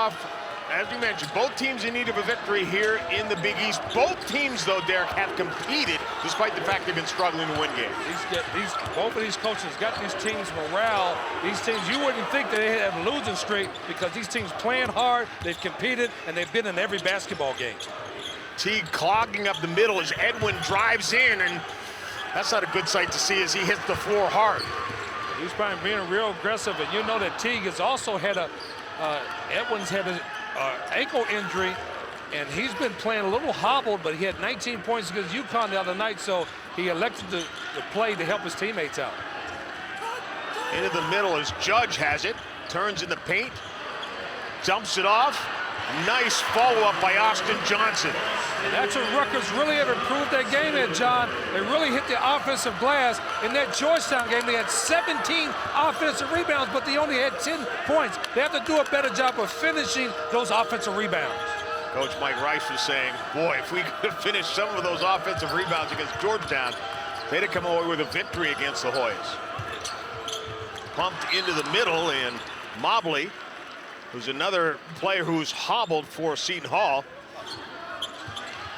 off. As we mentioned, both teams in need of a victory here in the Big East. Both teams, though, Derek, have competed despite the fact they've been struggling to win games. Both of these coaches got these teams morale. These teams, you wouldn't think that they have a losing streak because these teams playing hard, they've competed, and they've been in every basketball game. Teague clogging up the middle as Edwin drives in, and that's not a good sight to see as he hits the floor hard. He's probably being real aggressive, and you know that Teague has also had Edwin's had a ankle injury, and he's been playing a little hobbled, but he had 19 points against UConn the other night, so he elected to play to help his teammates out. Into the middle as Judge has it, turns in the paint, dumps it off. Nice follow-up by Austin Johnson. And that's what Rutgers really have improved that game in, John. They really hit the offensive glass. In that Georgetown game, they had 17 offensive rebounds, but they only had 10 points. They have to do a better job of finishing those offensive rebounds. Coach Mike Rice was saying, boy, if we could have finished some of those offensive rebounds against Georgetown, they'd have come away with a victory against the Hoyas. Pumped into the middle, and Mobley, who's another player who's hobbled for Seton Hall.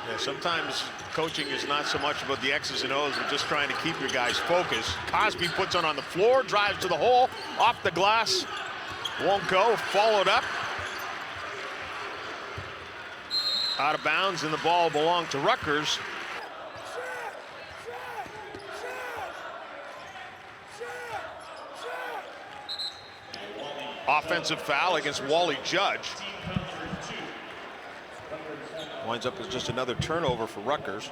Yeah, sometimes coaching is not so much about the X's and O's, but just trying to keep your guys focused. Cosby puts one on the floor, drives to the hole, off the glass, won't go, followed up. Out of bounds, and the ball belonged to Rutgers. Offensive foul against Wally Judge. Winds up as just another turnover for Rutgers.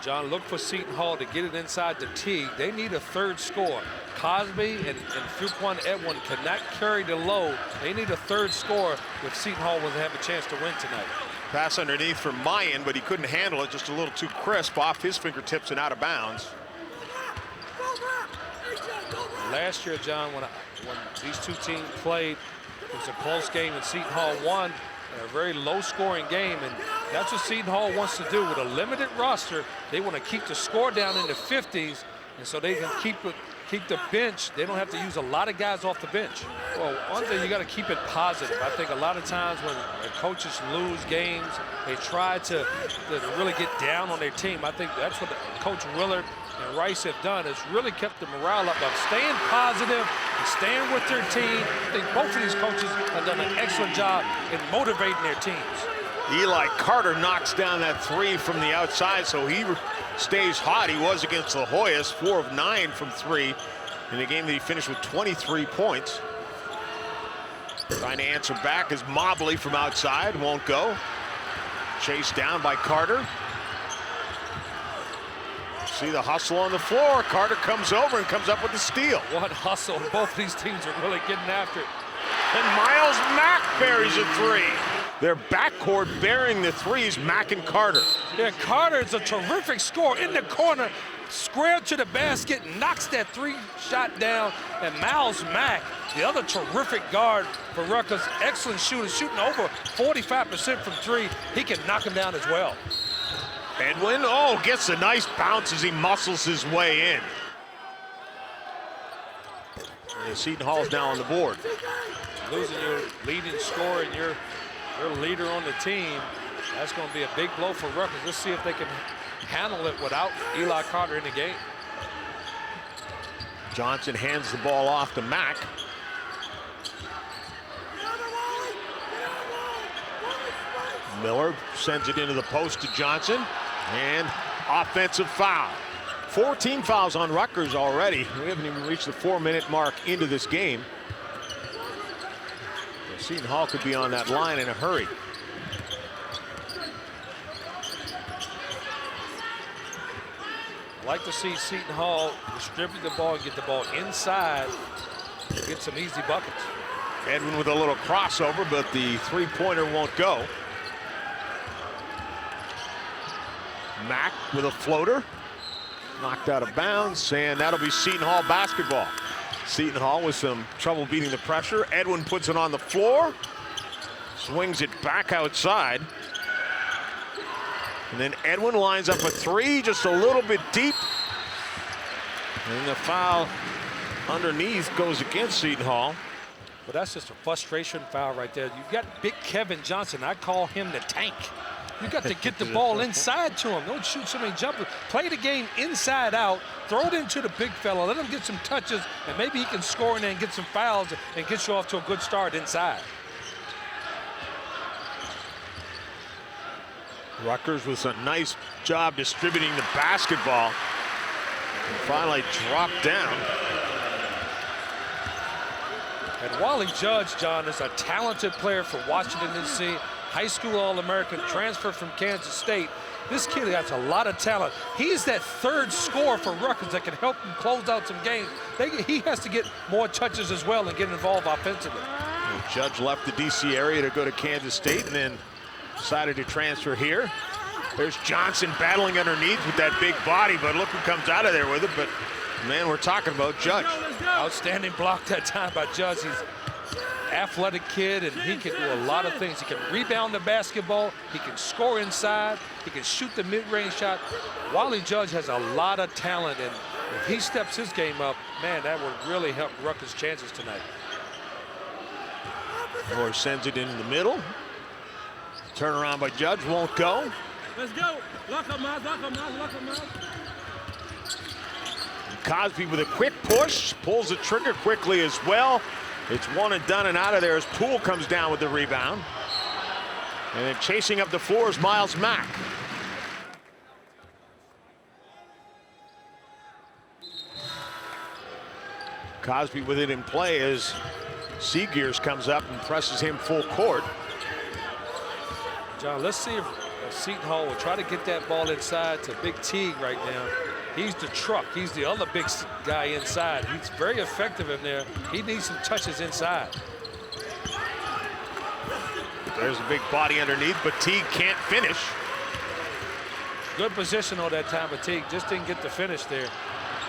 John, look for Seton Hall to get it inside the Teague. They need a third score. Cosby and Fuquan Edwin cannot carry the load. They need a third score if Seton Hall will have a chance to win tonight. Pass underneath for Mayan, but he couldn't handle it. Just a little too crisp off his fingertips and out of bounds. Last year, John, when these two teams played, it was a close game, and Seton Hall won a very low-scoring game, and that's what Seton Hall wants to do. With a limited roster, they want to keep the score down in the 50s, and so they can keep the bench. They don't have to use a lot of guys off the bench. Well, one thing, you got to keep it positive. I think a lot of times when coaches lose games, they try to really get down on their team. I think that's what Coach Willard and Rice have done, is really kept the morale up of staying positive and staying with their team. I think both of these coaches have done an excellent job in motivating their teams. Eli Carter knocks down that three from the outside, so he stays hot. He was against the Hoyas, 4 of 9 from 3 in a game that he finished with 23 points. Trying to answer back is Mobley from outside, won't go. Chased down by Carter. See the hustle on the floor. Carter comes over and comes up with the steal. What hustle. Both of these teams are really getting after it. And Miles Mack buries a three. Their backcourt bearing the threes, Mack and Carter. Yeah, Carter is a terrific scorer in the corner, square to the basket, knocks that three-shot down. And Miles Mack, the other terrific guard for Rutgers, excellent shooter, shooting over 45% from three. He can knock him down as well. Edwin, gets a nice bounce as he muscles his way in. And Seton Hall's now on the board. Losing your leading scorer and your leader on the team, that's going to be a big blow for Rutgers. Let's see if they can handle it without Eli Carter in the game. Johnson hands the ball off to Mack. Miller sends it into the post to Johnson, and offensive foul. 14 fouls on Rutgers already. We haven't even reached the 4-minute mark into this game. So Seton Hall could be on that line in a hurry. I like to see Seton Hall distribute the ball and get the ball inside to get some easy buckets. Edwin with a little crossover, but the three-pointer won't go. Mack with a floater, knocked out of bounds, and that'll be Seton Hall basketball. Seton Hall with some trouble beating the pressure. Edwin puts it on the floor, swings it back outside. And then Edwin lines up a three, just a little bit deep. And the foul underneath goes against Seton Hall. But that's just a frustration foul right there. You've got big Kevin Johnson. I call him the tank. You got to get the ball inside to him. Don't shoot so many jumpers. Play the game inside out. Throw it into the big fella. Let him get some touches, and maybe he can score in there and get some fouls and get you off to a good start inside. Rutgers with a nice job distributing the basketball. And finally dropped down. And Wally Judge, John, is a talented player for Washington, D.C., high school All-American, transfer from Kansas State. This kid has a lot of talent. He's that third scorer for Rutgers that can help him close out some games. He has to get more touches as well and get involved offensively. Judge left the D.C. area to go to Kansas State and then decided to transfer here. There's Johnson battling underneath with that big body, but look who comes out of there with it. But man, we're talking about Judge. Outstanding block that time by Judge. He's an athletic kid, and he can do a lot of things. He can rebound the basketball. He can score inside. He can shoot the mid-range shot. Wally Judge has a lot of talent, and if he steps his game up, man, that would really help Rutgers' chances tonight. Moore sends it into the middle. Turnaround by Judge, won't go. Let's go. Lock him out, lock him out, lock him out. Cosby with a quick push, pulls the trigger quickly as well. It's one and done and out of there as Poole comes down with the rebound. And then chasing up the floor is Miles Mack. Cosby with it in play as Seegears comes up and presses him full court. John, let's see if Seton Hall will try to get that ball inside to Big Teague right now. He's the truck. He's the other big guy inside. He's very effective in there. He needs some touches inside. There's a big body underneath, but Teague can't finish. Good position on that time, but Teague just didn't get the finish there.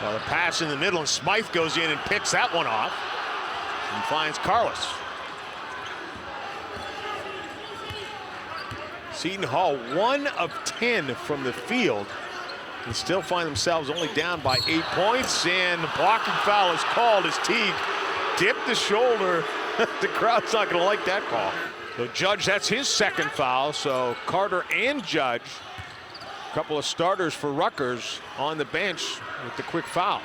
Well, the pass in the middle, and Smythe goes in and picks that one off and finds Carlos. Seton Hall 1 of 10 from the field and still find themselves only down by 8 points, and the blocking foul is called as Teague dipped the shoulder. The crowd's not going to like that call. So Judge, that's his second foul. So Carter and Judge, a couple of starters for Rutgers on the bench with the quick fouls.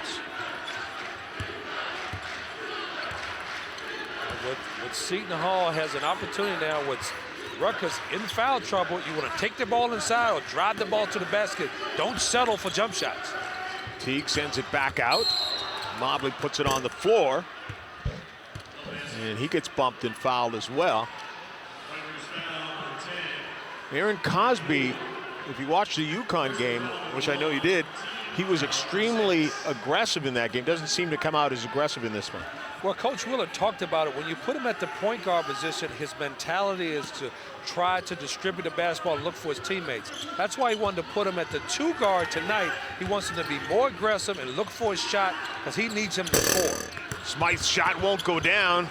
With Seton Hall has an opportunity now with Rutgers in foul trouble. You want to take the ball inside or drive the ball to the basket. Don't settle for jump shots. Teague sends it back out. Mobley puts it on the floor. And he gets bumped and fouled as well. Aaron Cosby, if you watched the UConn game, which I know you did, he was extremely aggressive in that game. Doesn't seem to come out as aggressive in this one. Well, Coach Willard talked about it. When you put him at the point guard position, his mentality is to try to distribute the basketball and look for his teammates. That's why he wanted to put him at the 2 guard tonight. He wants him to be more aggressive and look for his shot because he needs him to score. Smythe's shot won't go down.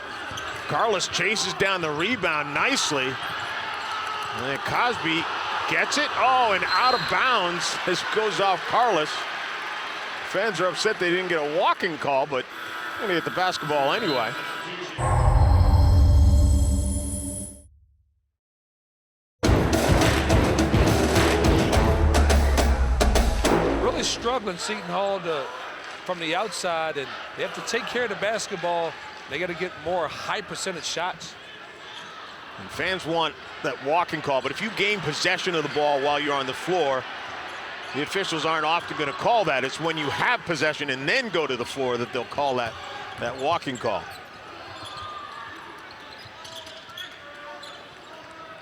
Carlos chases down the rebound nicely. And then Cosby gets it. Oh, and out of bounds as it goes off Carlos. Fans are upset they didn't get a walking call, but they're going to get the basketball anyway. Really struggling, Seton Hall, from the outside, and they have to take care of the basketball. They got to get more high percentage shots. And fans want that walking call, but if you gain possession of the ball while you're on the floor, the officials aren't often going to call that. It's when you have possession and then go to the floor that they'll call that walking call.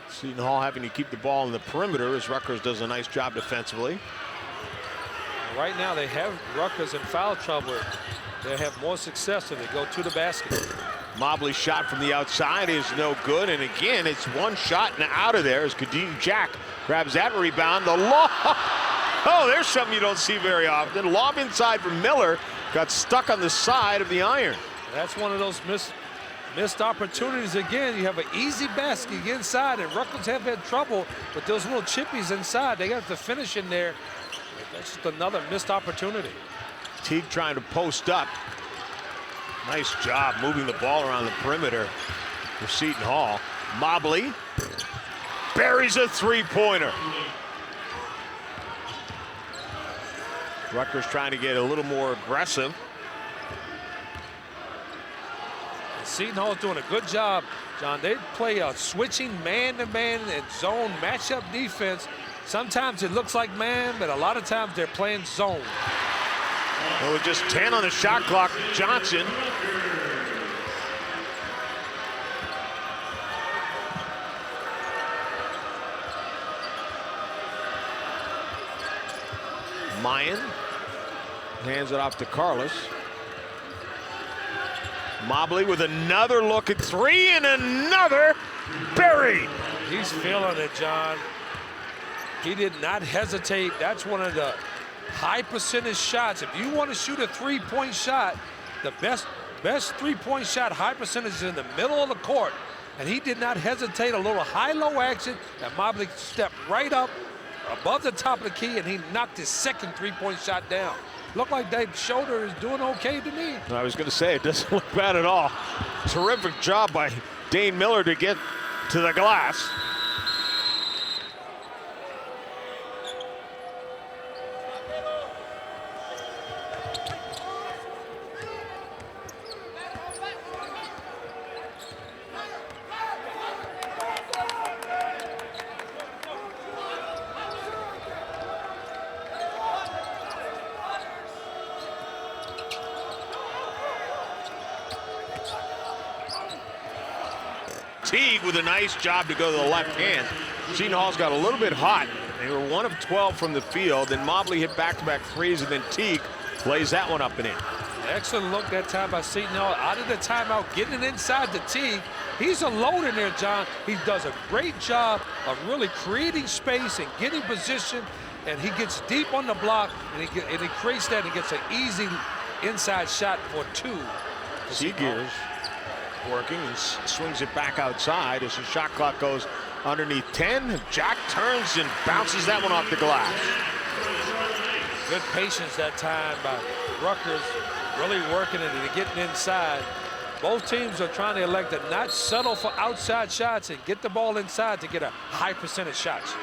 Seton Hall having to keep the ball in the perimeter as Rutgers does a nice job defensively. Right now they have Rutgers in foul trouble. They have more success if they go to the basket. Mobley's shot from the outside is no good, and again it's one shot and out of there as Kadeem Jack grabs that rebound. The lob. Oh, there's something you don't see very often. Lob inside from Miller, got stuck on the side of the iron. That's one of those missed opportunities again. You have an easy basket inside, and Rutgers have had trouble with those little chippies inside. They got to finish in there. That's just another missed opportunity. Teague trying to post up. Nice job moving the ball around the perimeter for Seton Hall. Mobley buries a three-pointer. Rutgers trying to get a little more aggressive. Seton Hall's doing a good job, John. They play a switching man-to-man and zone matchup defense. Sometimes it looks like man, but a lot of times they're playing zone. Well, with just 10 on the shot clock, Johnson Mayan hands it off to Carlos. Mobley with another look at three and another buried. He's feeling it, John. He did not hesitate. That's one of the high percentage shots. If you want to shoot a three-point shot, the best three-point shot, high percentage, is in the middle of the court. And he did not hesitate. A little high-low action, and Mobley stepped right up above the top of the key, and he knocked his second three-point shot down. Looked like Dave's shoulder is doing okay to me. I was going to say, it doesn't look bad at all. Terrific job by Dane Miller to get to the glass. Teague with a nice job to go to the left hand. Seton Hall's got a little bit hot. They were 1 of 12 from the field. Then Mobley hit back-to-back threes, and then Teague lays that one up and in. Excellent look that time by Seton Hall. Out of the timeout, getting it inside the Teague. He's alone in there, John. He does a great job of really creating space and getting position, and he gets deep on the block, and he creates that and gets an easy inside shot for two. Seagears working and swings it back outside as the shot clock goes underneath 10. Jack turns and bounces that one off the glass. Good patience that time by Rutgers, really working it and getting inside. Both teams are trying to elect to not settle for outside shots and get the ball inside to get a high percentage shots.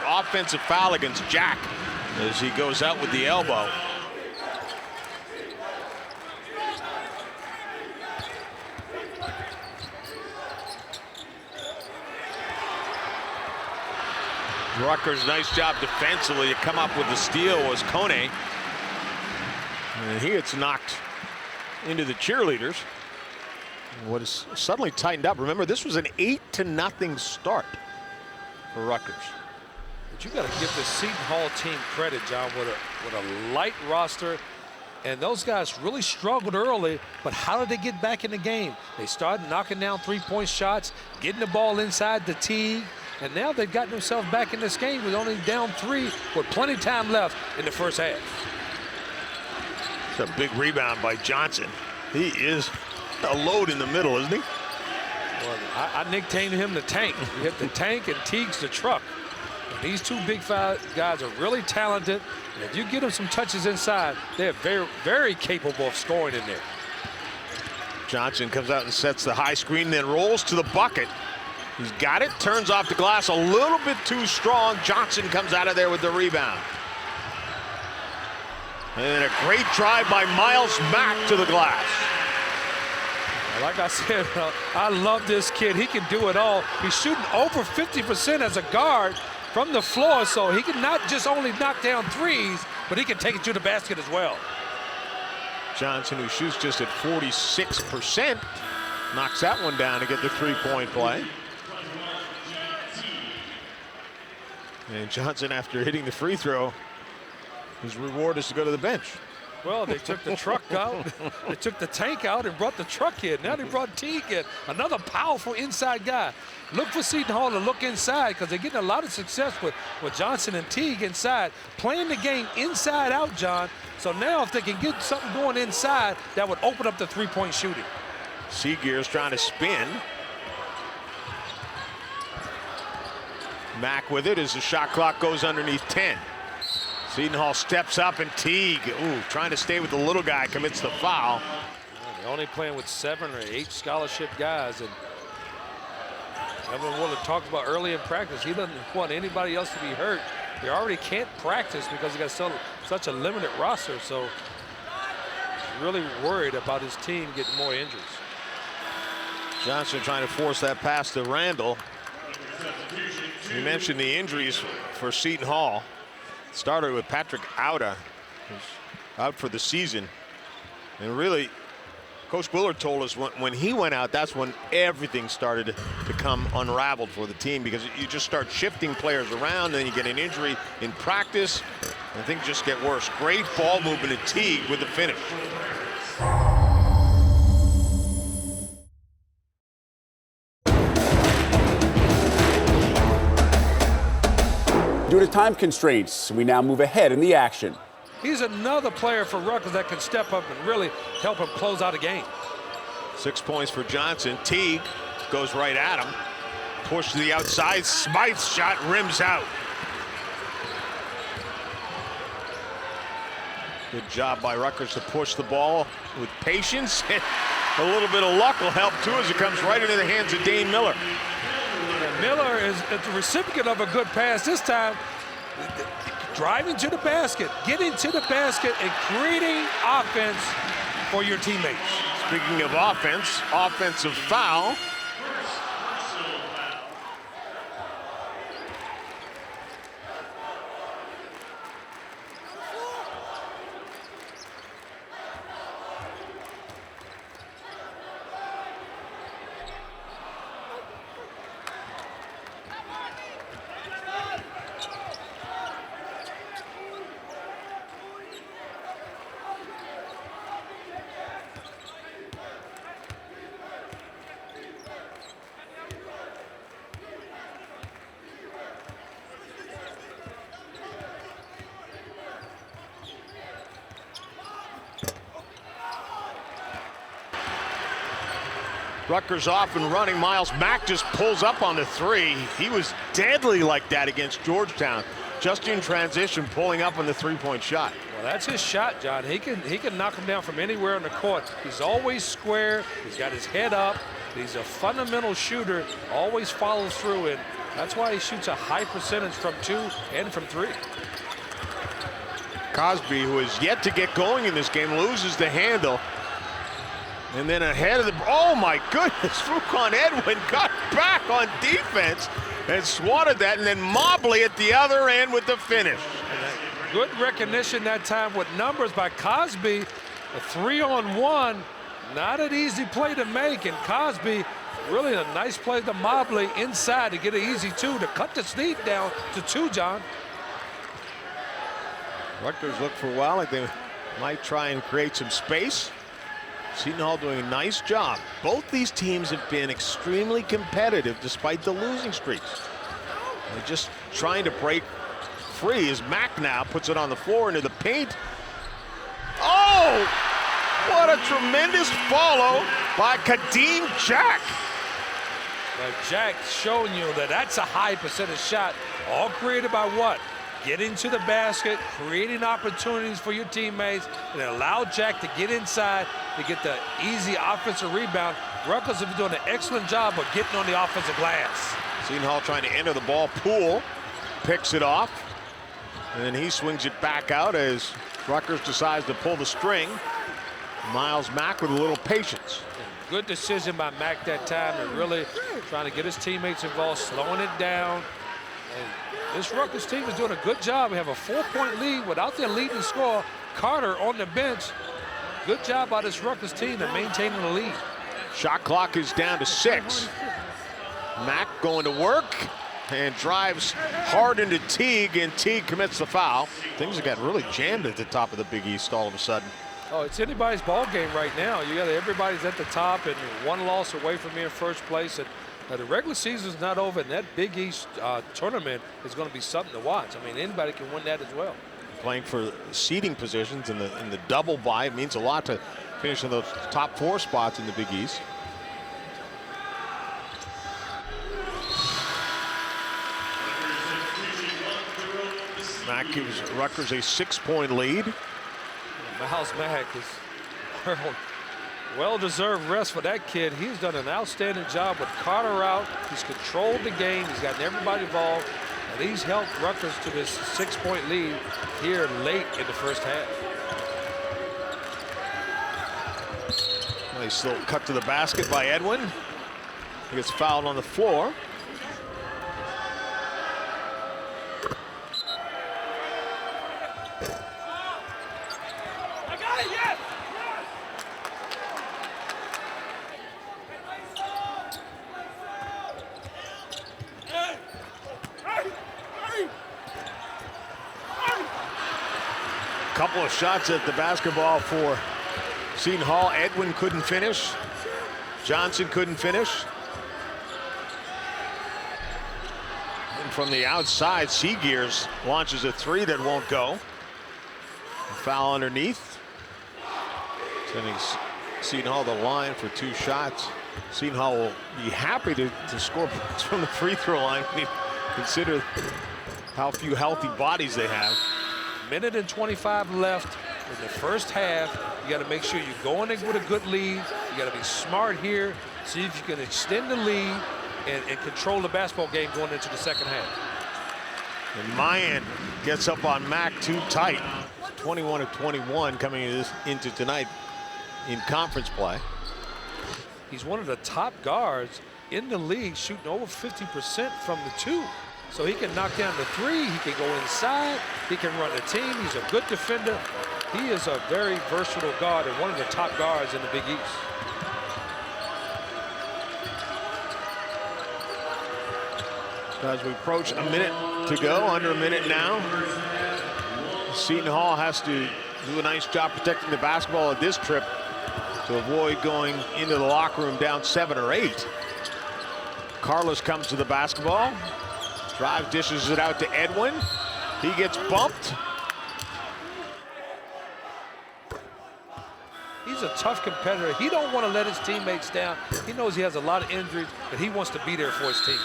Offensive foul against Jack as he goes out with the elbow. Rutgers, nice job defensively to come up with the steal was Kone. And he gets knocked into the cheerleaders. What is suddenly tightened up. Remember, this was an 8-0 start for Rutgers. But you got to give the Seton Hall team credit, John, with a light roster. And those guys really struggled early, but how did they get back in the game? They started knocking down three-point shots, getting the ball inside the tee, and now they've gotten themselves back in this game with only down 3 with plenty of time left in the first half. It's a big rebound by Johnson. He is a load in the middle, isn't he? Well, I nicknamed him the Tank. You hit the Tank and Teague's the truck. And these two big guys are really talented. And if you get them some touches inside, they're very, very capable of scoring in there. Johnson comes out and sets the high screen, then rolls to the bucket. He's got it, turns off the glass a little bit too strong. Johnson comes out of there with the rebound. And a great drive by Miles Mack to the glass. Like I said, I love this kid. He can do it all. He's shooting over 50% as a guard from the floor, so he can not just only knock down threes, but he can take it to the basket as well. Johnson, who shoots just at 46%, knocks that one down to get the three-point play. And Johnson, after hitting the free throw, his reward is to go to the bench. Well, they took the truck out, they took the tank out and brought the truck in. Now they brought Teague in, another powerful inside guy. Look for Seton Hall to look inside because they're getting a lot of success with Johnson and Teague inside, playing the game inside out, John. So now if they can get something going inside, that would open up the three-point shooting. Seagear's trying to spin. Mack with it as the shot clock goes underneath 10. Seton Hall steps up and Teague, trying to stay with the little guy, commits the foul. They're only playing with 7 or 8 scholarship guys, and Evan Willard talked about early in practice, he doesn't want anybody else to be hurt. He already can't practice because he got such a limited roster, so he's really worried about his team getting more injuries. Johnson trying to force that pass to Randall. You mentioned the injuries for Seton Hall. Started with Patrick Auda, who's out for the season. And really, Coach Willard told us when he went out, that's when everything started to become unraveled for the team, because you just start shifting players around, then you get an injury in practice, and things just get worse. Great ball movement at Teague with the finish. Due to time constraints, we now move ahead in the action. He's another player for Rutgers that can step up and really help him close out a game. 6 points for Johnson. Teague goes right at him. Push to the outside. Smythe's shot rims out. Good job by Rutgers to push the ball with patience. A little bit of luck will help too as it comes right into the hands of Dane Miller. Miller is the recipient of a good pass this time. Driving to the basket, getting to the basket, and creating offense for your teammates. Speaking of offense, offensive foul. Rutgers off and running. Miles Mack just pulls up on the three. He was deadly like that against Georgetown. Just in transition, pulling up on the three-point shot. Well, that's his shot, John. He can knock him down from anywhere on the court. He's always square. He's got his head up. He's a fundamental shooter. Always follows through, and that's why he shoots a high percentage from 2 and from 3. Cosby, who is yet to get going in this game, loses the handle. And then ahead of the, oh my goodness, Fuquan Edwin got back on defense and swatted that, and then Mobley at the other end with the finish. Good recognition that time with numbers by Cosby. A 3-on-1, not an easy play to make, and Cosby really a nice play to Mobley inside to get an easy 2 to cut the lead down to 2, John. Rutgers look for a while like they might try and create some space. Seton Hall doing a nice job. Both these teams have been extremely competitive despite the losing streaks. They're just trying to break free as Mack now puts it on the floor into the paint. Oh, what a tremendous follow by Kadeem Jack. Well, Jack showing you that that's a high percentage shot, all created by what? Getting to the basket, creating opportunities for your teammates, and allow Jack to get inside to get the easy offensive rebound. Rutgers have been doing an excellent job of getting on the offensive glass. Seton Hall trying to enter the ball. Poole picks it off, and then he swings it back out as Rutgers decides to pull the string. Miles Mack with a little patience. Good decision by Mack that time, and really trying to get his teammates involved, slowing it down. And this Rutgers team is doing a good job. We have a 4-point lead without their leading scorer, Carter, on the bench. Good job by this Rutgers team in maintaining the lead. Shot clock is down to 6. Mack going to work. and drives hard into Teague, and Teague commits the foul. Things have got really jammed at the top of the Big East all of a sudden. Oh, it's anybody's ball game right now. You got everybody's at the top and one loss away from being first place. And the regular season's not over, and that Big East tournament is going to be something to watch. I mean, anybody can win that as well. Playing for seeding positions in the double bye, it means a lot to finish in those top 4 spots in the Big East. Mack gives Rutgers a 6-point lead. Miles Mack is well-deserved rest for that kid. He's done an outstanding job with Carter out. He's controlled the game. He's gotten everybody involved. And he's helped Rutgers to this 6-point lead here late in the first half. Nice little cut to the basket by Edwin. He gets fouled on the floor. Couple of shots at the basketball for Seton Hall. Edwin couldn't finish. Johnson couldn't finish. And from the outside, Seagears launches a 3 that won't go. A foul underneath. Sending Seton Hall the line for 2 shots. Seton Hall will be happy to score points from the free throw line when you consider how few healthy bodies they have. Minute and 25 left in the first half. You got to make sure you go in with a good lead. You got to be smart here. See if you can extend the lead and control the basketball game going into the second half. And Mayan gets up on Mack too tight. 21 of 21 coming into tonight in conference play. He's one of the top guards in the league, shooting over 50% from the 2. So he can knock down the 3, he can go inside, he can run the team, he's a good defender. He is a very versatile guard and one of the top guards in the Big East. As we approach a minute to go, under a minute now, Seton Hall has to do a nice job protecting the basketball at this trip to avoid going into the locker room down 7 or 8. Carlos comes to the basketball. Drive, dishes it out to Edwin. He gets bumped. He's a tough competitor. He don't want to let his teammates down. He knows he has a lot of injuries, but he wants to be there for his team.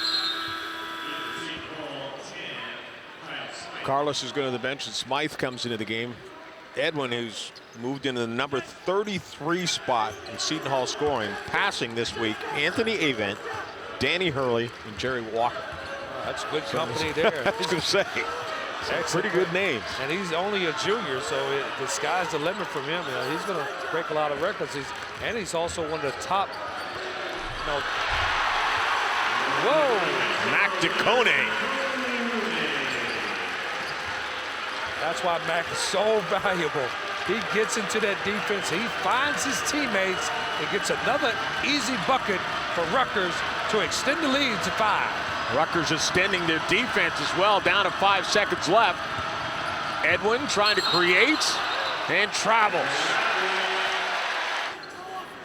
Carlos is going to the bench, and Smythe comes into the game. Edwin, who's moved into the number 33 spot in Seton Hall scoring, passing this week. Anthony Avent, Danny Hurley, and Jerry Walker. That's good company there. I was going to say, pretty good names. And he's only a junior, so the sky's the limit for him. You know, he's going to break a lot of records. And he's also one of the top. Whoa! Mac DeCone. That's why Mac is so valuable. He gets into that defense. He finds his teammates and gets another easy bucket for Rutgers to extend the lead to 5. Rutgers extending their defense as well, down to 5 seconds left. Edwin trying to create and travels.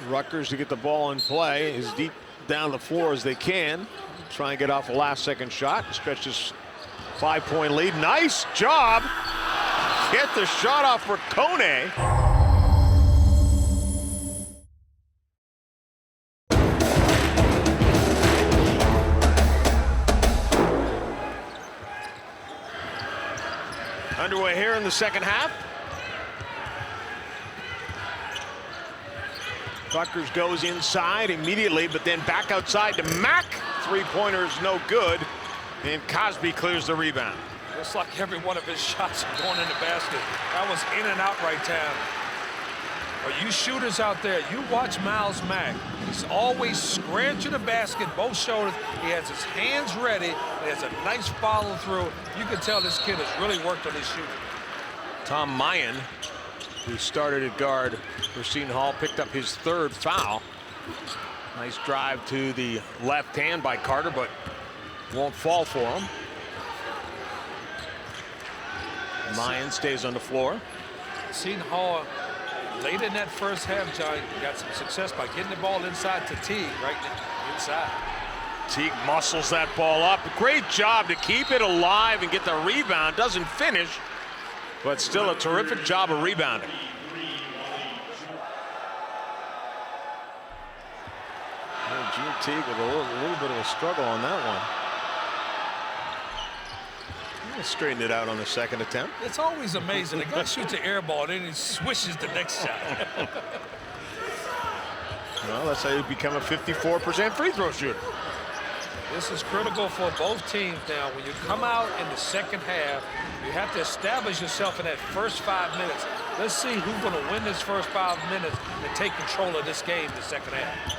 Rutgers to get the ball in play as deep down the floor as they can. Try and get off a last-second shot. Stretch this 5-point lead. Nice job. Get the shot off for Kone. Underway here in the second half. Rutgers goes inside immediately, but then back outside to Mack. 3-pointers no good, and Cosby clears the rebound. Looks like every one of his shots are going in the basket. That was in and out right down. Are you shooters out there, you watch Miles Mack. He's always scratching the basket, both shoulders. He has his hands ready. He has a nice follow through. You can tell this kid has really worked on his shooting. Tom Mayan, who started at guard for Seton Hall, picked up his 3rd foul. Nice drive to the left hand by Carter, but won't fall for him. Mayan stays on the floor. Seton Hall, late in that first half, John, got some success by getting the ball inside to Teague, right inside. Teague muscles that ball up. Great job to keep it alive and get the rebound. Doesn't finish, but still a terrific job of rebounding. Gene Teague with a little bit of a struggle on that one. He'll straighten it out on the second attempt. It's always amazing. The guy shoots an air ball, then he swishes the next shot. Well, that's how you become a 54% free throw shooter. This is critical for both teams now. When you come out in the second half, you have to establish yourself in that first 5 minutes. Let's see who's going to win this first 5 minutes and take control of this game in the second half.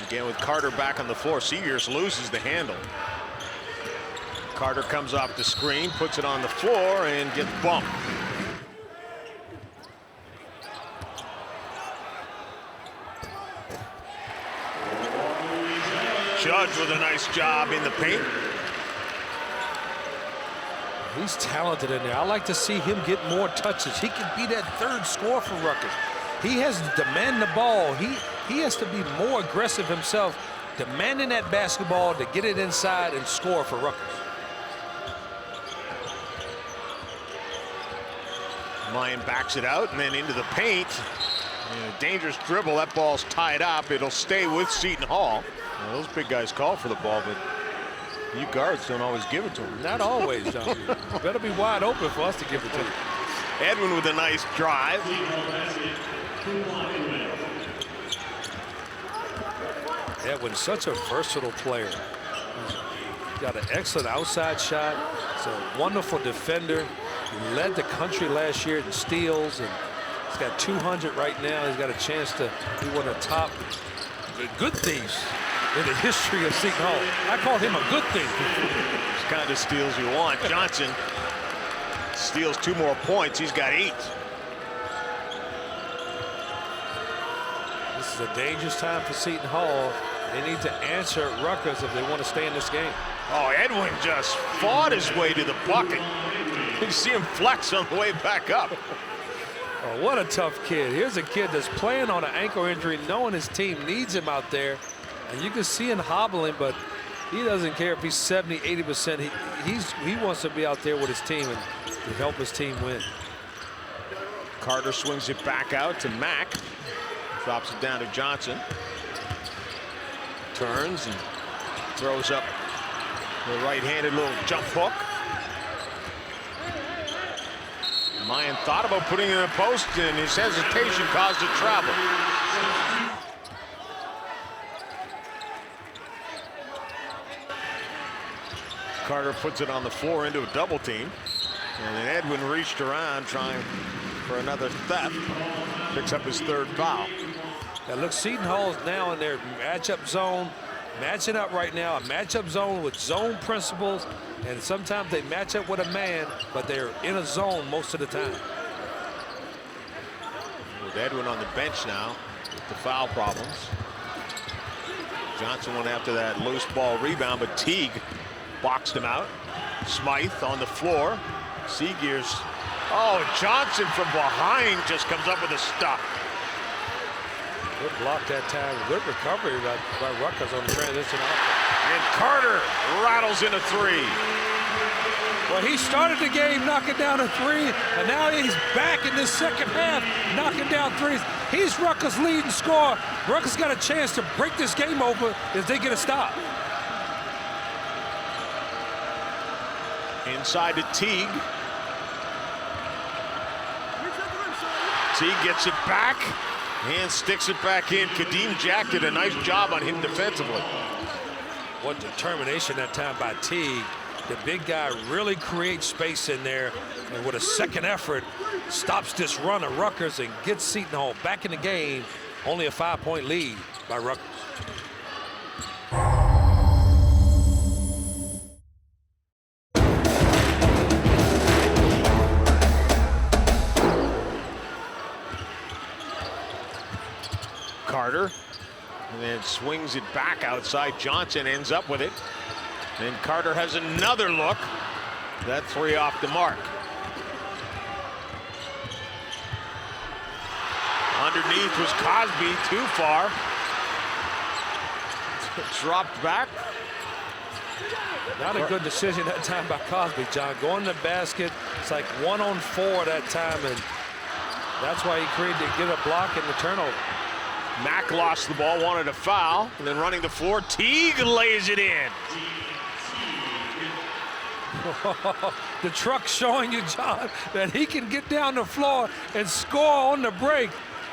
Again, with Carter back on the floor, Seegers loses the handle. Carter comes off the screen, puts it on the floor, and gets bumped. Judge with a nice job in the paint. He's talented in there. I like to see him get more touches. He can be that third scorer for Rutgers. He has to demand the ball. He has to be more aggressive himself, demanding that basketball to get it inside and score for Rutgers. Mayan backs it out and then into the paint. And a dangerous dribble. That ball's tied up. It'll stay with Seton Hall. Well, those big guys call for the ball, but you guards don't always give it to them. Not always, John. You better be wide open for us to give it to you. Edwin with a nice drive. Edwin's such a versatile player. He's got an excellent outside shot. He's a wonderful defender. He led the country last year in steals, and he's got 200 right now. He's got a chance to be one of the top good thieves in the history of Seton Hall. I call him a good thief. It's kind of steals you want. Johnson steals 2 more points. He's got 8. This is a dangerous time for Seton Hall. They need to answer at Rutgers if they want to stay in this game. Oh, Edwin just fought his way to the bucket. You see him flex on the way back up. Oh, what a tough kid. Here's a kid that's playing on an ankle injury, knowing his team needs him out there. And you can see him hobbling, but he doesn't care if he's 70, 80%. He wants to be out there with his team and to help his team win. Carter swings it back out to Mack. Drops it down to Johnson. Turns and throws up the right-handed little jump hook. Mayan thought about putting it in a post, and his hesitation caused it travel. Carter puts it on the floor into a double team. And then Edwin reached around trying for another theft. Picks up his 3rd foul. Now look, Seton Hall's now in their matchup zone, matching up right now, a matchup zone with zone principles, and sometimes they match up with a man, but they're in a zone most of the time. With Edwin on the bench now with the foul problems. Johnson went after that loose ball rebound, but Teague boxed him out. Smythe on the floor. Seegers. Oh, Johnson from behind just comes up with a stop. Good block that time. Good recovery by Rutgers on the transition offense. And Carter rattles in a 3. Well, he started the game knocking down a 3, and now he's back in this second half knocking down 3s. He's Rutgers' leading scorer. Rutgers got a chance to break this game over if they get a stop. Inside to Teague. Teague gets it back and sticks it back in. Kadeem Jack did a nice job on him defensively. What determination that time by Teague. The big guy really creates space in there, and with a second effort, stops this run of Rutgers and gets Seton Hall back in the game. Only a 5-point lead by Rutgers. Carter, and then swings it back outside. Johnson ends up with it. And Carter has another look. That 3 off the mark. Underneath was Cosby, too far. Dropped back. Not a good decision that time by Cosby, John. Going to the basket, it's like 1-on-4 that time, and that's why he created to get a block and the turnover. Mack lost the ball, wanted a foul, and then running the floor, Teague lays it in. The truck showing you, John, that he can get down the floor and score on the break.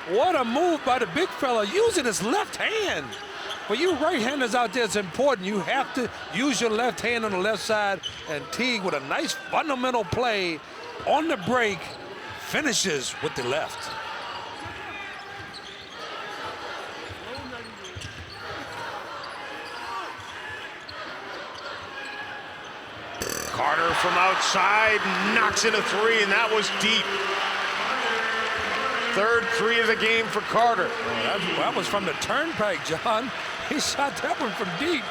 What a move by the big fella, using his left hand. For you right-handers out there, it's important. You have to use your left hand on the left side, and Teague with a nice fundamental play on the break finishes with the left. Carter from outside knocks in a 3, and that was deep. Third 3 of the game for Carter. Oh, that was from the turnpike, John. He shot that one from deep.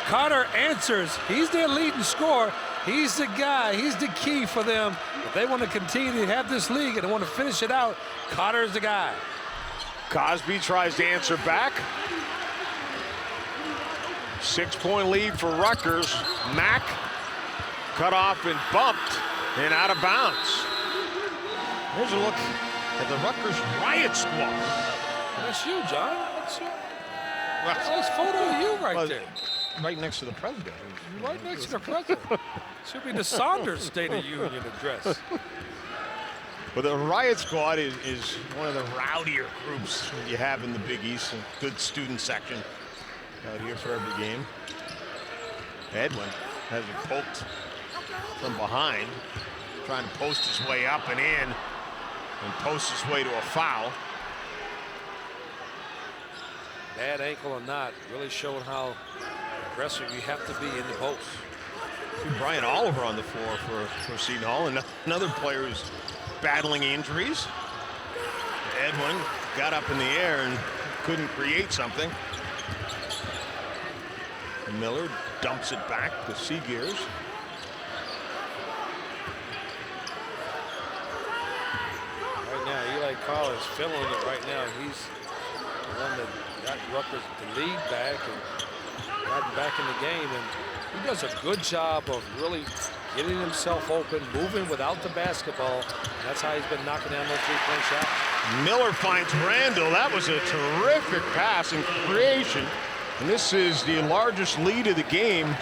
Carter answers. He's their leading scorer. He's the guy. He's the key for them. If they want to continue to have this league and they want to finish it out, Carter's the guy. Cosby tries to answer back. 6-point lead for Rutgers. Mack cut off and bumped and out of bounds. Here's a look at the Rutgers Riot Squad. That's you, John. That's you. Nice photo of you right there. Right next to the president. Right next to the president. Should be the Saunders State of Union address. But the Riot Squad is one of the rowdier groups you have in the Big East. A good student section out here for every game. Edwin has it poked from behind, trying to post his way up and in, and post his way to a foul. Bad ankle or not, really showed how aggressive you have to be in the post. Brian Oliver on the floor for Seton Hall, and another player who's battling injuries. Edwin got up in the air and couldn't create something. Miller dumps it back to Seagears. Right now, Eli Carter is feeling it right now. He's the one that got Rutgers the lead back and got back in the game. And he does a good job of really getting himself open, moving without the basketball. And that's how he's been knocking down those 3-point shots. Miller finds Randall. That was a terrific pass and creation. And this is the largest lead of the game.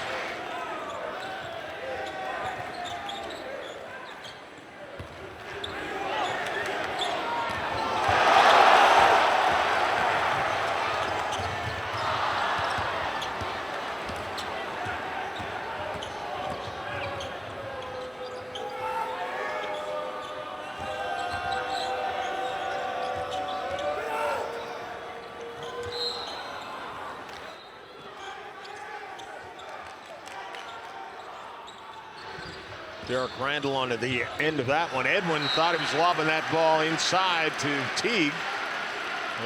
Derek Randall onto the end of that one. Edwin thought he was lobbing that ball inside to Teague.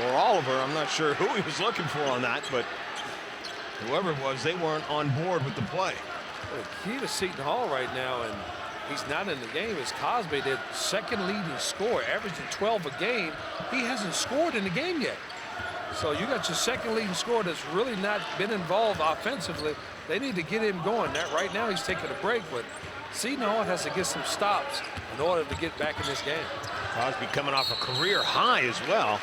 Or Oliver, I'm not sure who he was looking for on that, but whoever it was, they weren't on board with the play. The key to Seton Hall right now, and he's not in the game, is Cosby, their second leading scorer, averaging 12 a game. He hasn't scored in the game yet. So you got your second leading scorer that's really not been involved offensively. They need to get him going. That right now he's taking a break, but Seton Hall has to get some stops in order to get back in this game. Cosby coming off a career high as well.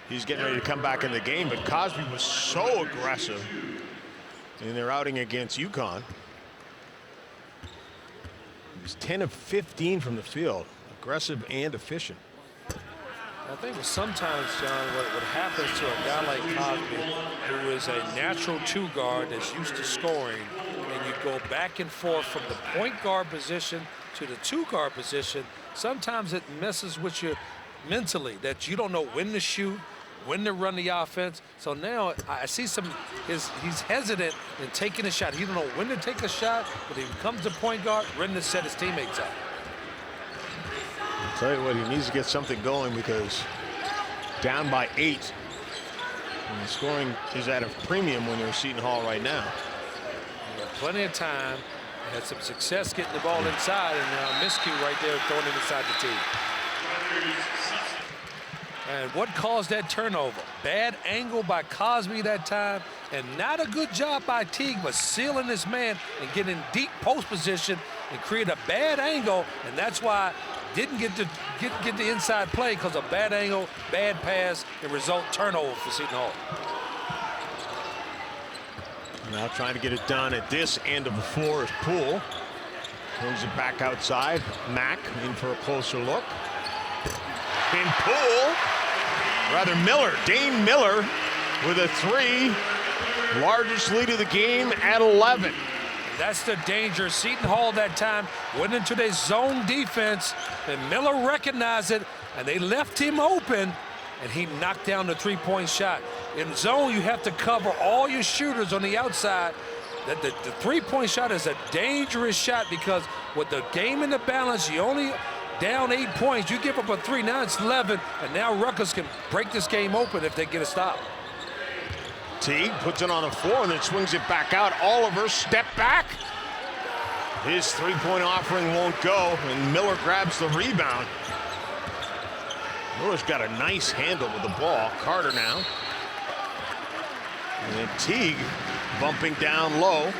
He's getting ready to come back in the game, but Cosby was so aggressive in their outing against UConn. He was 10 of 15 from the field, aggressive and efficient. I think sometimes, John, what happens to a guy like Cosby, who is a natural 2 guard that's used to scoring, and you go back and forth from the point guard position to the 2 guard position, sometimes it messes with you mentally, that you don't know when to shoot, when to run the offense. So now I see he's hesitant in taking a shot. He don't know when to take a shot, but if he comes to point guard, ready to set his teammates up. I'll tell you what, he needs to get something going because down by 8 And the scoring is at a premium when you're Seton Hall right now. Plenty of time. Had some success getting the ball inside, and miscue right there throwing it inside the tee. And what caused that turnover? Bad angle by Cosby that time, and not a good job by Teague, but sealing this man and getting deep post position and create a bad angle, and that's why didn't get the inside play because of bad angle, bad pass, and result turnover for Seton Hall. Now trying to get it done at this end of the floor is Poole. Brings it back outside. Mack in for a closer look. And Poole, rather Miller, Dane Miller with a 3. Largest lead of the game at 11. That's the danger. Seton Hall that time went into their zone defense, and Miller recognized it, and they left him open, and he knocked down the three-point shot. In zone, you have to cover all your shooters on the outside. The three-point shot is a dangerous shot because with the game in the balance, you only down 8 points. You give up a 3, now it's 11, and now Rutgers can break this game open if they get a stop. Teague puts it on the floor and then swings it back out. Oliver step back. His three-point offering won't go, and Miller grabs the rebound. Miller's got a nice handle with the ball. Carter now. And then Teague bumping down low.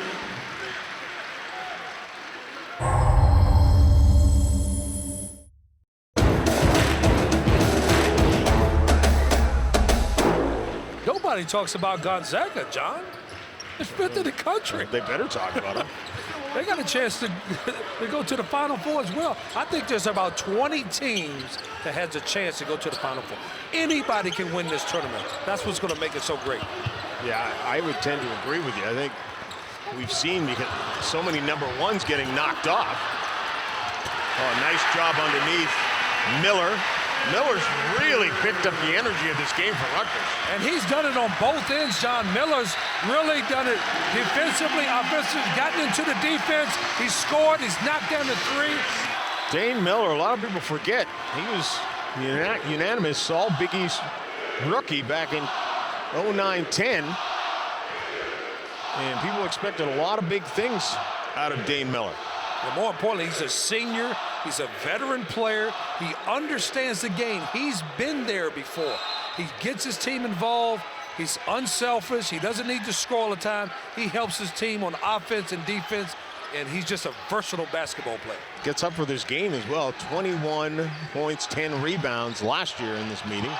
Nobody talks about Gonzaga, John. They're fifth in the country. They better talk about it. They got a chance to go to the Final Four as well. I think there's about 20 teams that has a chance to go to the Final Four. Anybody can win this tournament. That's what's going to make it so great. Yeah, I would tend to agree with you. I think we've seen because so many number ones getting knocked off. Oh, nice job underneath Miller. Miller's really picked up the energy of this game for Rutgers. And he's done it on both ends, John. Miller's really done it defensively, offensively, gotten into the defense. He's scored, he's knocked down the 3. Dane Miller, a lot of people forget, he was unanimous All Big East rookie back in 09-10. And people expected a lot of big things out of Dane Miller. And more importantly, he's a senior. He's a veteran player. He understands the game. He's been there before. He gets his team involved. He's unselfish. He doesn't need to score all the time. He helps his team on offense and defense, and he's just a versatile basketball player. Gets up for this game as well. 21 points, 10 rebounds last year in this meeting.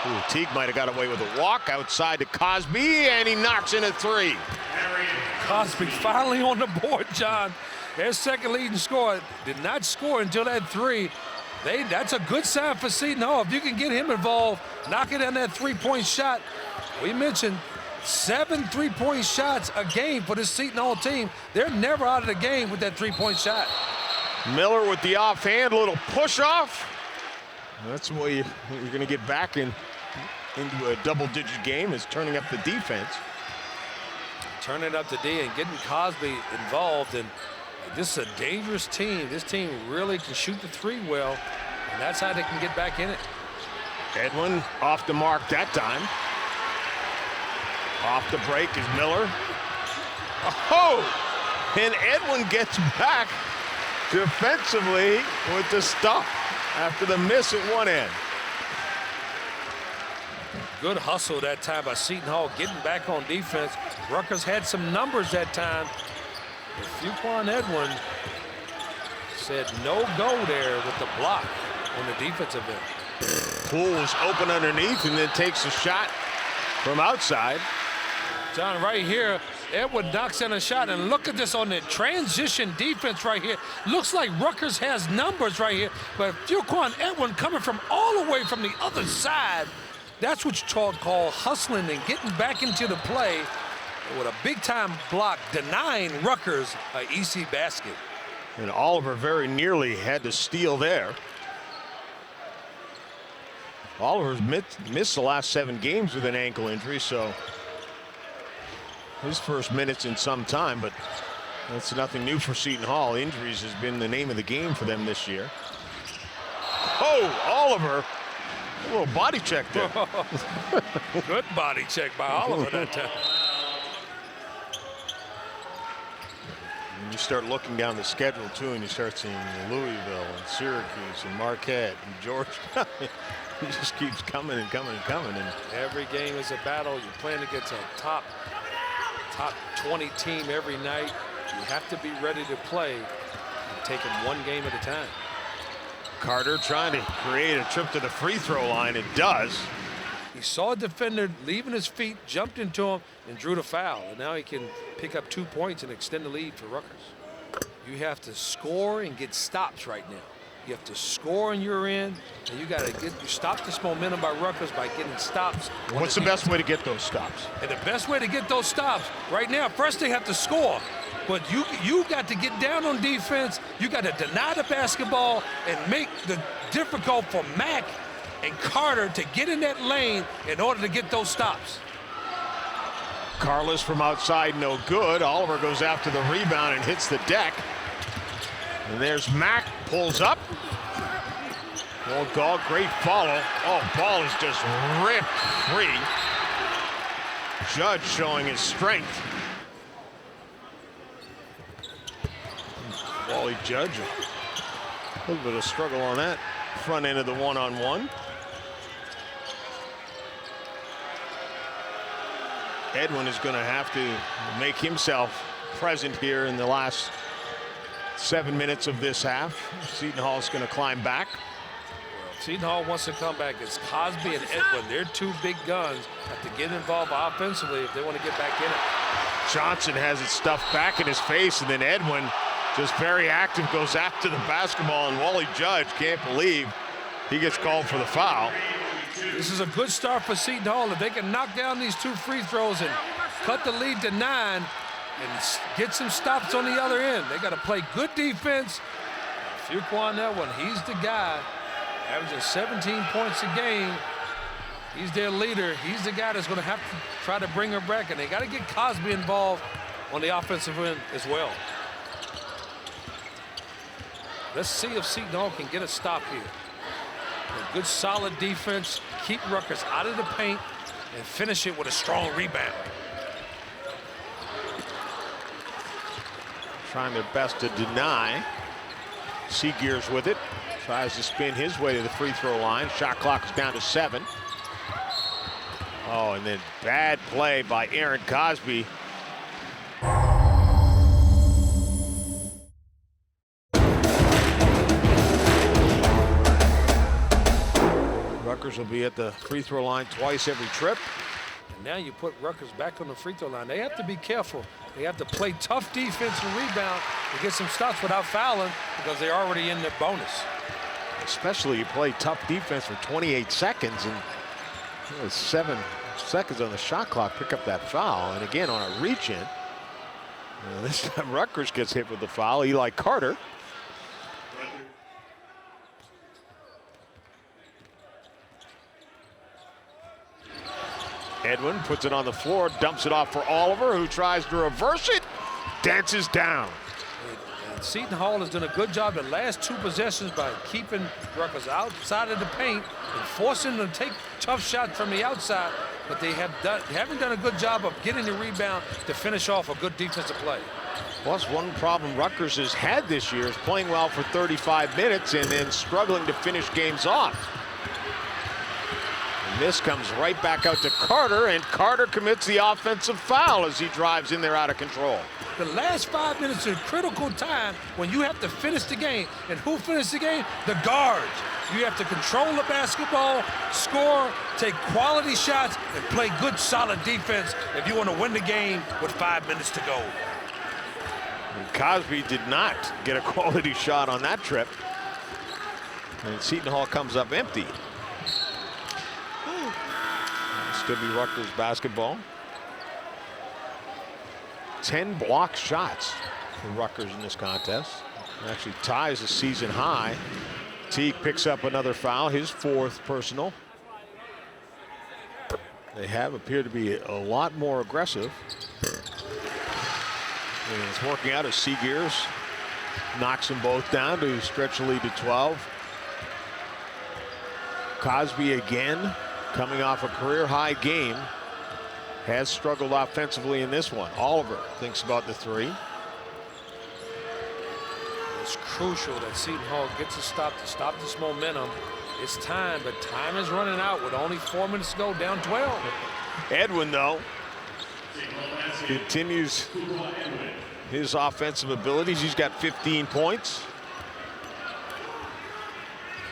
Ooh, Teague might have got away with a walk outside to Cosby, and he knocks in a 3. Cosby finally on the board, John. Their second leading scorer did not score until that 3. That's a good sign for Seton Hall. If you can get him involved, knocking down that three-point shot. We mentioned 7 three-point shots a game for this Seton Hall team. They're never out of the game with that three-point shot. Miller with the offhand, little push-off. That's the way you're going to get back into a double-digit game, is turning up the defense. Turning up the D and getting Cosby involved. And this is a dangerous team. This team really can shoot the 3 well, and that's how they can get back in it. Edwin off the mark that time. Off the break is Miller. Oh! And Edwin gets back defensively with the stop after the miss at one end. Good hustle that time by Seton Hall, getting back on defense. Rutgers had some numbers that time. Fuquan Edwin said no go there with the block on the defensive end. Poole is open underneath and then takes a shot from outside. John, right here, Edwin knocks in a shot, and look at this on the transition defense right here. Looks like Rutgers has numbers right here, but Fuquan Edwin coming from all the way from the other side. That's what you call hustling and getting back into the play with a big-time block, denying Rutgers an EC basket. And Oliver very nearly had to steal there. Oliver's missed the last 7 games with an ankle injury, so his first minutes in some time, but that's nothing new for Seton Hall. Injuries has been the name of the game for them this year. Oh, Oliver A little body check there. Good body check by Oliver that time. And you start looking down the schedule too, and you start seeing Louisville and Syracuse and Marquette and Georgetown. It just keeps coming and coming and coming. And every game is a battle. You're playing against a top 20 team every night. You have to be ready to play and take them one game at a time. Carter trying to create a trip to the free throw line. It does. He saw a defender leaving his feet, jumped into him, and drew the foul. And now he can pick up 2 points and extend the lead for Rutgers. You have to score and get stops right now. You have to score on your end, and you got to stop this momentum by Rutgers by getting stops. What's the best way to get those stops? And the best way to get those stops right now, first they have to score. But you got to get down on defense. You got to deny the basketball and make the difficult for Mack and Carter to get in that lane in order to get those stops. Carlos from outside, no good. Oliver goes after the rebound and hits the deck. And there's Mack, pulls up. Well, dog, great follow. Oh, ball is just ripped free. Judge showing his strength. Wally Judge, a little bit of struggle on that front end of the one-on-one. Edwin is going to have to make himself present here in the last 7 minutes of this half. Seton Hall is going to climb back. Seton Hall wants to come back. It's Cosby and Edwin. They're two big guns. Have to get involved offensively if they want to get back in it. Johnson has it stuffed back in his face, and then Edwin, just very active, goes after the basketball, and Wally Judge can't believe he gets called for the foul. This is a good start for Seton Hall. If they can knock down these 2 free throws and cut the lead to 9 and get some stops on the other end, they got to play good defense. Fuquan Edwin, he's the guy, averaging 17 points a game. He's their leader. He's the guy that's going to have to try to bring her back, and they got to get Cosby involved on the offensive end as well. Let's see if Seton Hall can get a stop here. A good solid defense, keep Rutgers out of the paint, and finish it with a strong rebound. Trying their best to deny. Seagears with it. Tries to spin his way to the free throw line. Shot clock is down to 7. Oh, and then bad play by Aaron Cosby. Rutgers will be at the free throw line twice every trip. And now you put Rutgers back on the free throw line. They have to be careful. They have to play tough defense and rebound to get some stops without fouling because they're already in their bonus. Especially you play tough defense for 28 seconds and 7 seconds on the shot clock, pick up that foul. And again, on a reach in. This time Rutgers gets hit with the foul. Eli Carter. Edwin puts it on the floor, dumps it off for Oliver, who tries to reverse it, dances down. And Seton Hall has done a good job the last 2 possessions by keeping Rutgers outside of the paint and forcing them to take tough shots from the outside, but they haven't done a good job of getting the rebound to finish off a good defensive play. Plus, one problem Rutgers has had this year is playing well for 35 minutes and then struggling to finish games off. This comes right back out to Carter, and Carter commits the offensive foul as he drives in there out of control. The last 5 minutes is a critical time when you have to finish the game. And who finished the game? The guards. You have to control the basketball, score, take quality shots, and play good, solid defense if you want to win the game with 5 minutes to go. And Cosby did not get a quality shot on that trip. And Seton Hall comes up empty. Still be Rutgers basketball. 10 block shots for Rutgers in this contest. It actually ties a season high. Teague picks up another foul, his 4th personal. They have appeared to be a lot more aggressive. And it's working out as Seagears knocks them both down to stretch the lead to 12. Cosby again, coming off a career-high game, has struggled offensively in this one. Oliver thinks about the three. It's crucial that Seton Hall gets a stop to stop this momentum. It's time, but time is running out with only 4 minutes to go, down 12. Edwin, though, continues his offensive abilities. He's got 15 points.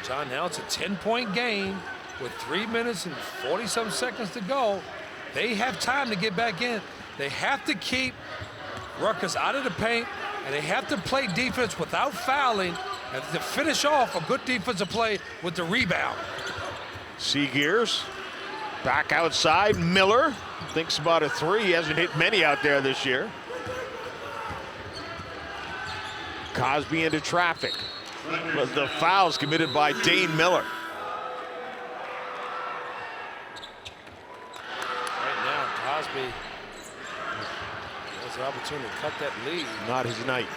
John, now it's a 10-point game with 3 minutes and 40-some seconds to go. They have time to get back in. They have to keep Rutgers out of the paint, and they have to play defense without fouling and to finish off a good defensive play with the rebound. Seegers back outside. Miller thinks about a three. He hasn't hit many out there this year. Cosby into traffic. But the foul's committed by Dane Miller. Right now, Cosby has the opportunity to cut that lead. Not his night.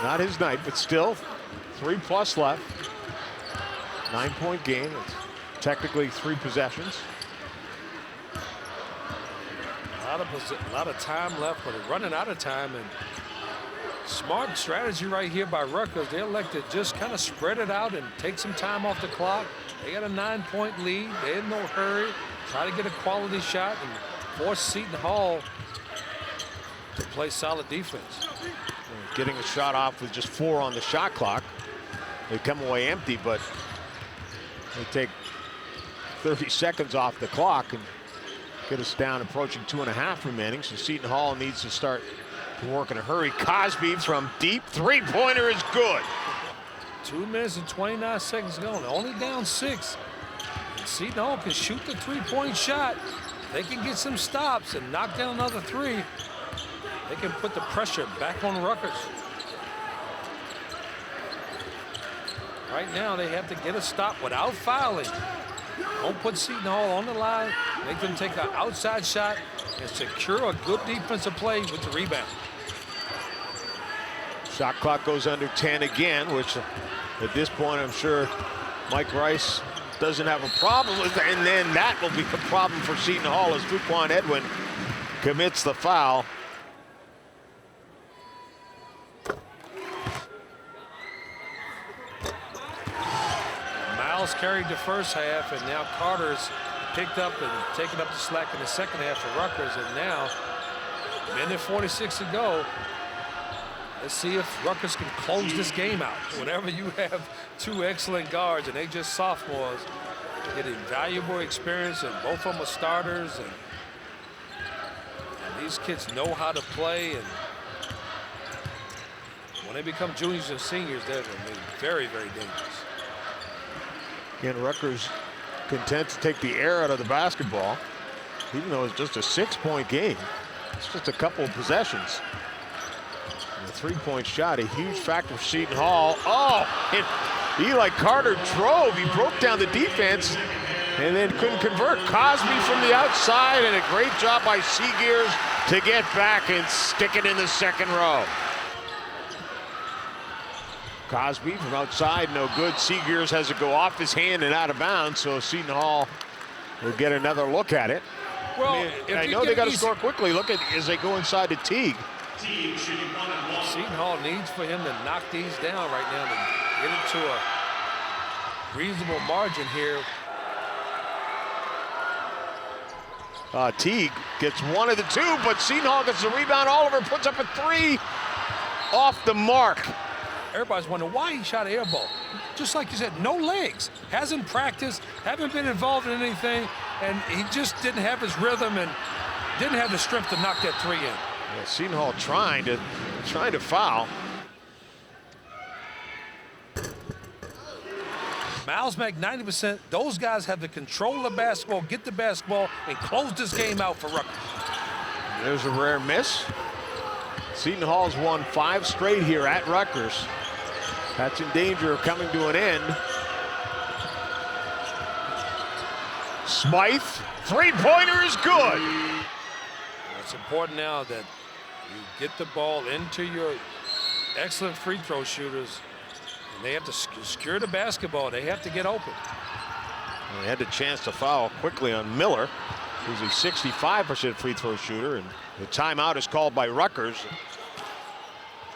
Not his night, but still 3+ left. 9-point game. It's technically 3 possessions. A lot of time left, but they're running out of time. And smart strategy right here by Rutgers. They elected just kind of spread it out and take some time off the clock. They got a 9-point lead. They're in no hurry. Try to get a quality shot and force Seton Hall to play solid defense. Getting a shot off with just 4 on the shot clock. They come away empty, but they take 30 seconds off the clock and get us down approaching 2.5 remaining. So Seton Hall needs to start to work in a hurry. Cosby from deep, 3-pointer is good. 2 minutes and 29 seconds to go. They're only down 6. And Seton Hall can shoot the 3-point shot. They can get some stops and knock down another 3. They can put the pressure back on Rutgers. Right now, they have to get a stop without fouling. Don't put Seton Hall on the line. Make them take an outside shot and secure a good defensive play with the rebound. Shot clock goes under 10 again, which at this point, I'm sure Mike Rice doesn't have a problem with, and then that will be a problem for Seton Hall as Fuquan Edwin commits the foul. Miles carried the first half, and now Carter's picked up and taken up the slack in the second half for Rutgers. And now, minute 46 to go. Let's see if Rutgers can close this game out. Whenever you have 2 excellent guards and they just sophomores, getting valuable experience, and both of them are starters, and these kids know how to play, and when they become juniors and seniors, they're going to be very, very dangerous. Again, Rutgers content to take the air out of the basketball, even though it's just a 6-point game. It's just a couple of possessions. And a 3-point shot, a huge factor for Seton Hall. Oh, and Eli Carter drove. He broke down the defense and then couldn't convert. Cosby from the outside, and a great job by Seegers to get back and stick it in the second row. Cosby from outside, no good. Seegers has to go off his hand and out of bounds, so Seton Hall will get another look at it. Well, I know they got to score quickly. Look at as they go inside to Teague. Seton Hall needs for him to knock these down right now to get it to a reasonable margin here. Teague gets 1 of the 2, but Seton Hall gets the rebound. Oliver puts up a 3 off the mark. Everybody's wondering why he shot an air ball. Just like you said, no legs. Hasn't practiced, haven't been involved in anything, and he just didn't have his rhythm and didn't have the strength to knock that 3 in. Yeah, Seton Hall trying to foul. Miles Mack 90%. Those guys have to control the basketball, get the basketball, and close this game out for Rutgers. There's a rare miss. Seton Hall's won 5 straight here at Rutgers. That's in danger of coming to an end. Smythe, 3-pointer is good. It's important now that you get the ball into your excellent free throw shooters, and they have to secure the basketball. They have to get open. They had the chance to foul quickly on Miller, who's a 65% free throw shooter, and the timeout is called by Rutgers.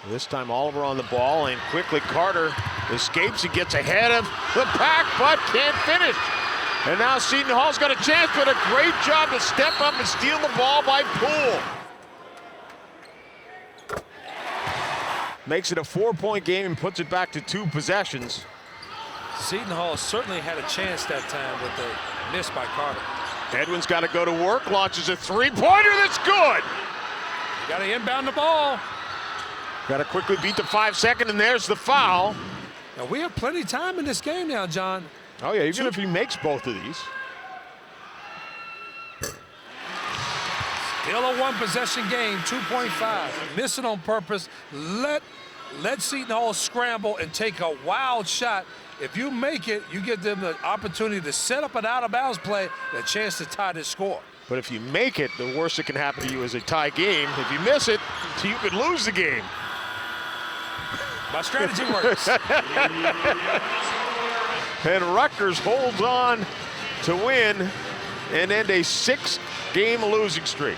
This time Oliver on the ball, and quickly Carter escapes and gets ahead of the pack, but can't finish. And now Seton Hall's got a chance, but a great job to step up and steal the ball by Poole. Makes it a 4-point game and puts it back to 2 possessions. Seton Hall certainly had a chance that time with the miss by Carter. Edwin's got to go to work, launches a 3-pointer that's good. Got to inbound the ball. Got to quickly beat the 5-second, and there's the foul. Now we have plenty of time in this game now, John. Oh yeah, even if he makes both of these. Still a 1-possession game, 2.5. Miss it on purpose. Let Seton Hall scramble and take a wild shot. If you make it, you give them the opportunity to set up an out-of-bounds play and a chance to tie this score. But if you make it, the worst that can happen to you is a tie game. If you miss it, you could lose the game. My strategy works. And Rutgers holds on to win and end a 6-game losing streak.